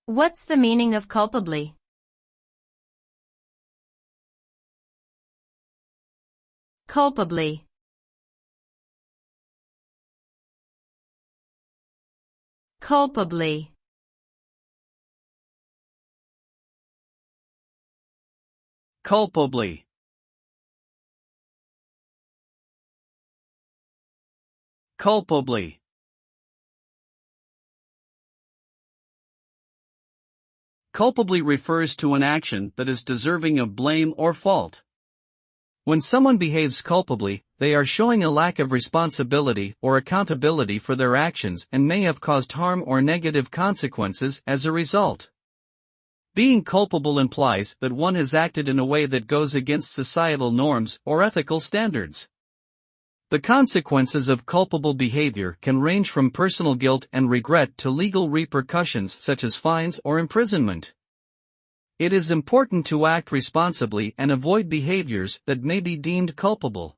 What's the meaning of culpably? Culpably. Culpably. Culpably. Culpably. Culpably refers to an action that is deserving of blame or fault. When someone behaves culpably, they are showing a lack of responsibility or accountability for their actions and may have caused harm or negative consequences as a result. Being culpable implies that one has acted in a way that goes against societal norms or ethical standards. The consequences of culpable behavior can range from personal guilt and regret to legal repercussions such as fines or imprisonment. It is important to act responsibly and avoid behaviors that may be deemed culpable.